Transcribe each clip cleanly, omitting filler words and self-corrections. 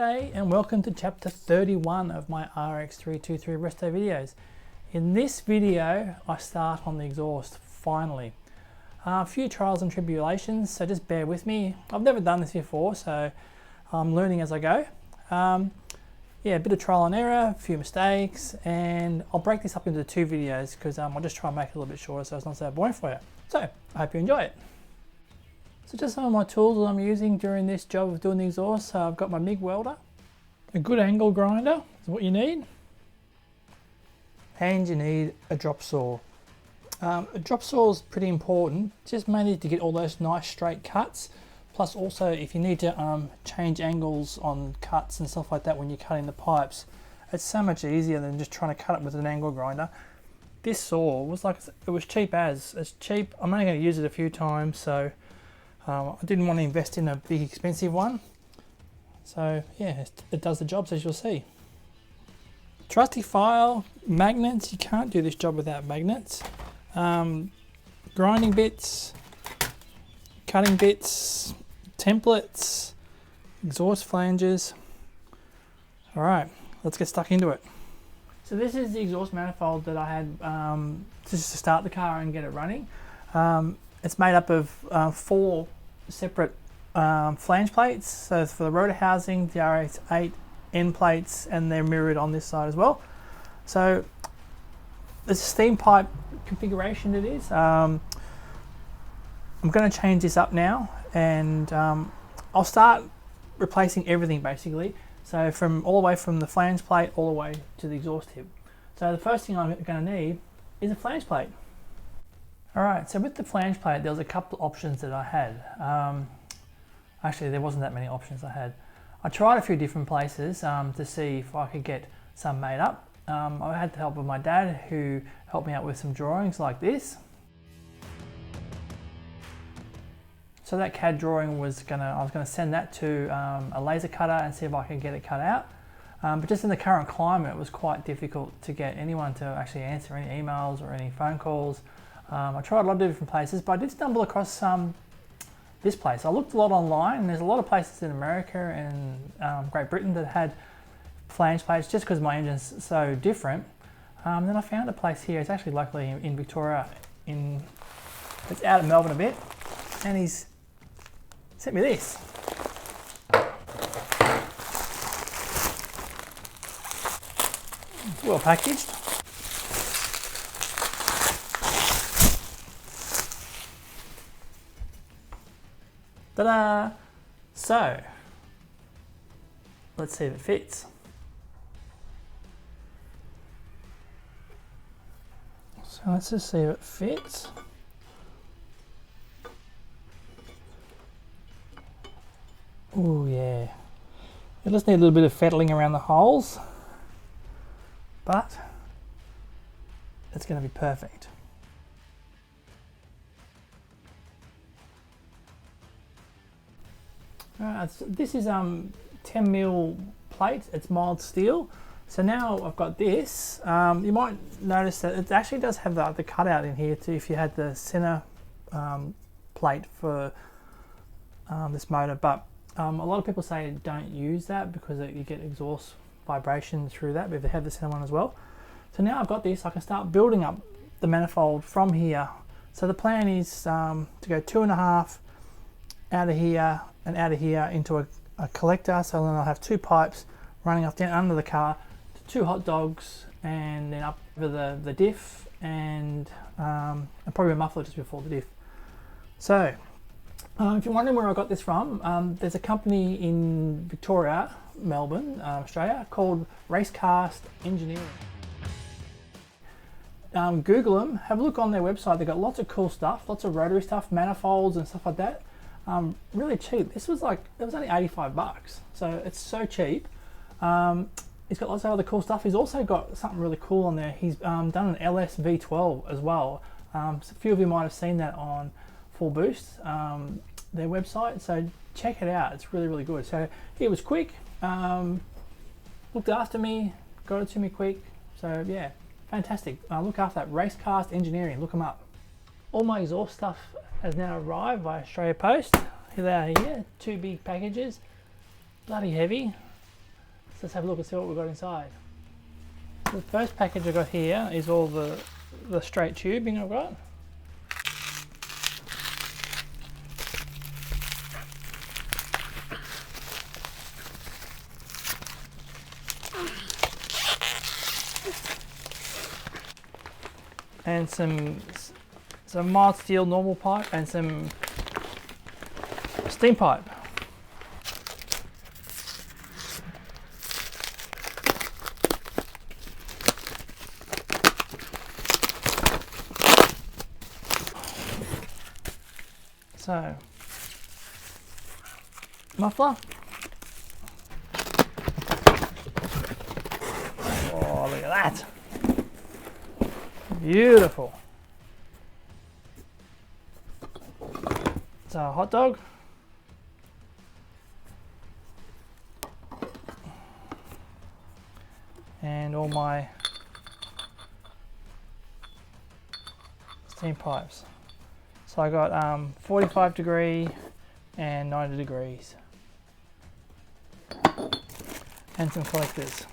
G'day and welcome to chapter 31 of my RX323 resto videos. In this video I start on the exhaust finally. A few trials and tribulations, so just bear with me. I've never done this before, so I'm learning as I go. Yeah, a bit of trial and error, a few mistakes, and I'll break this up into two videos because I'll just try and make it a little bit shorter so it's not so boring for you. So I hope you enjoy it. So just some of my tools that I'm using during this job of doing the exhaust. So I've got my MIG welder, a good angle grinder is what you need, and you need a drop saw. A drop saw is pretty important, just mainly to get all those nice straight cuts. Plus also if you need to change angles on cuts and stuff like that when you're cutting the pipes, it's so much easier than just trying to cut it with an angle grinder. This saw was like, it was cheap as. It's cheap. I'm only going to use it a few times, so I didn't want to invest in a big expensive one. So yeah, it does the job, as you'll see. Trusty file, magnets, you can't do this job without magnets. Grinding bits, cutting bits, templates, exhaust flanges. All right, let's get stuck into it. So this is the exhaust manifold that I had just to start the car and get it running. It's made up of 4 separate flange plates. So it's for the rotor housing, the RX8 end plates, and they're mirrored on this side as well. So it's a steam pipe configuration it is. I'm going to change this up now, and I'll start replacing everything basically. So from all the way from the flange plate all the way to the exhaust tip. So the first thing I'm going to need is a flange plate. Alright, so with the flange plate there was a couple of options that I had. Actually there wasn't that many options I had. I tried a few different places to see if I could get some made up. I had the help of my dad who helped me out with some drawings like this. So that CAD drawing I was gonna send that to a laser cutter and see if I could get it cut out. But just in the current climate it was quite difficult to get anyone to actually answer any emails or any phone calls. I tried a lot of different places, but I did stumble across this place. I looked a lot online, and there's a lot of places in America and Great Britain that had flange plates just because my engine's so different. Then I found a place here. It's actually locally in Victoria. It's out of Melbourne a bit, and he's sent me this. It's well packaged. Ta-da! So, let's see if it fits. So let's just see if it fits. Oh yeah. It just needs a little bit of fettling around the holes, but it's going to be perfect. This is 10mm plate, it's mild steel. So now I've got this. You might notice that it actually does have the cutout in here too if you had the center plate for this motor, but a lot of people say don't use that because you get exhaust vibration through that, but if they have the center one as well. So now I've got this, I can start building up the manifold from here. So the plan is to go 2.5 out of here and out of here into a collector, so then I'll have 2 pipes running off down under the car to 2 hot dogs, and then up over the diff, and probably a muffler just before the diff. So if you're wondering where I got this from, there's a company in Victoria, Melbourne, Australia, called Racecast Engineering. Google them, have a look on their website. They've got lots of cool stuff, lots of rotary stuff, manifolds and stuff like that. Really cheap. This was it was only 85 bucks, so it's so cheap. He's got lots of other cool stuff. He's also got something really cool on there. He's done an LS V12 as well. So a few of you might have seen that on Full Boost, their website, so check it out. It's really, really good. So he was quick, looked after me, got it to me quick. So yeah, fantastic. Look after that. Racecast Engineering, look them up. All my exhaust stuff has now arrived by Australia Post. Here they are here, 2 big packages, bloody heavy. So let's have a look and see what we've got inside. The first package I've got here is all the straight tubing I've got. And some mild steel normal pipe and some steam pipe. So, muffler. Oh, look at that. Beautiful. So, hot dog. And all my steam pipes. So I got 45 degree and 90 degrees. And some collectors.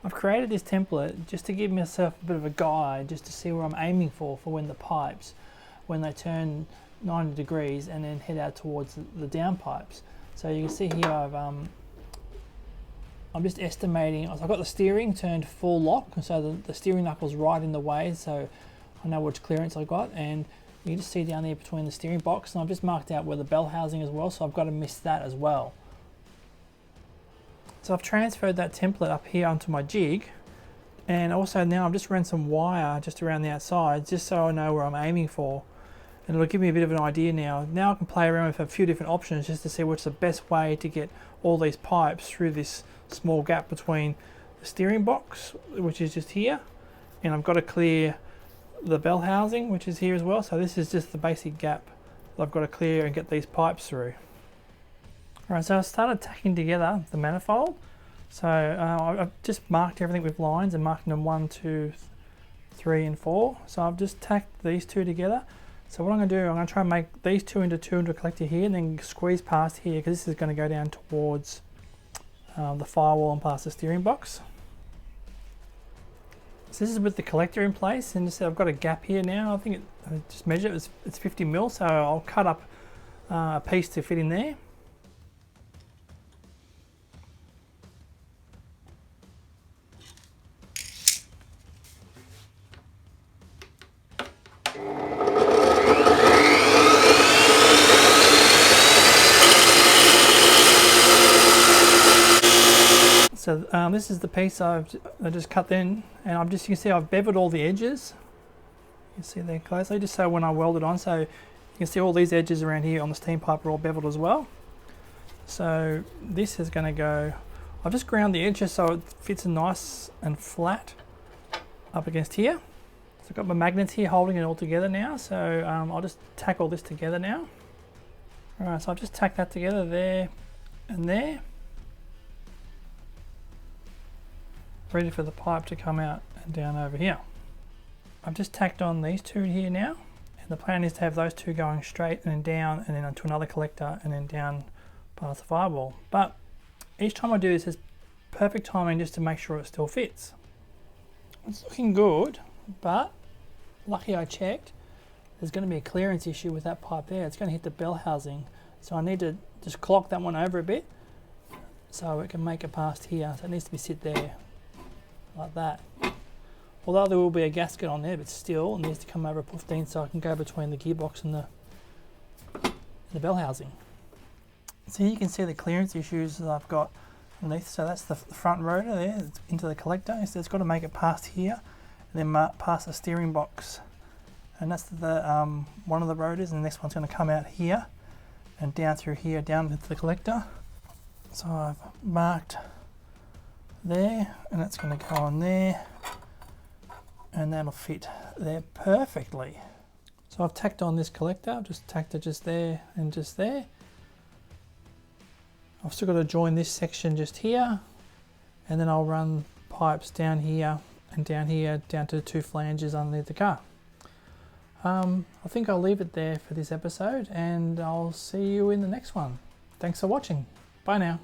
I've created this template just to give myself a bit of a guide, just to see where I'm aiming for when the pipes, when they turn 90 degrees and then head out towards the down pipes. So you can see here I'm just estimating. I've got the steering turned full lock, so the steering knuckle's right in the way, so I know which clearance I got, and you can just see down there between the steering box, and I've just marked out where the bell housing as well, so I've got to miss that as well. So I've transferred that template up here onto my jig, and also now I've just run some wire just around the outside just so I know where I'm aiming for, and it'll give me a bit of an idea now. Now I can play around with a few different options just to see what's the best way to get all these pipes through this small gap between the steering box, which is just here, and I've got to clear the bell housing, which is here as well. So this is just the basic gap that I've got to clear and get these pipes through. Alright, so I started tacking together the manifold. So I've just marked everything with lines and marked them 1, 2, 3 and 4. So I've just tacked these two together. So what I'm going to do, I'm going to try and make these two into a collector here, and then squeeze past here, because this is going to go down towards the firewall and past the steering box. So this is with the collector in place, and just I've got a gap here now. I think I just measured it, it's 50 mil, so I'll cut up a piece to fit in there. So this is the piece I just cut in, and you can see I've beveled all the edges. You can see there closely, just so when I weld it on, so you can see all these edges around here on the steam pipe are all beveled as well. So this is going to go, I've just ground the edges so it fits nice and flat up against here. So I've got my magnets here holding it all together now, so I'll just tack all this together now. Alright, so I've just tacked that together there and there. Ready for the pipe to come out and down over here. I've just tacked on these two here now, and the plan is to have those two going straight and then down and then onto another collector and then down past the firewall. But each time I do this, it's perfect timing just to make sure it still fits. It's looking good, but lucky I checked. There's going to be a clearance issue with that pipe there. It's going to hit the bell housing, so I need to just clock that one over a bit so it can make it past here. So it needs to be sit there like that. Although there will be a gasket on there, but still it needs to come over a 15 so I can go between the gearbox and the bell housing. So here you can see the clearance issues that I've got underneath. So that's the front rotor there, it's into the collector. So it's got to make it past here and then past the steering box. And that's the one of the rotors, and the next one's going to come out here and down through here, down into the collector. So I've marked there, and it's going to go on there, and that'll fit there perfectly. So I've tacked on this collector. I've just tacked it just there and just there. I've still got to join this section just here, and then I'll run pipes down here and down here down to the 2 flanges underneath the car. I think I'll leave it there for this episode, and I'll see you in the next one. Thanks for watching. Bye now.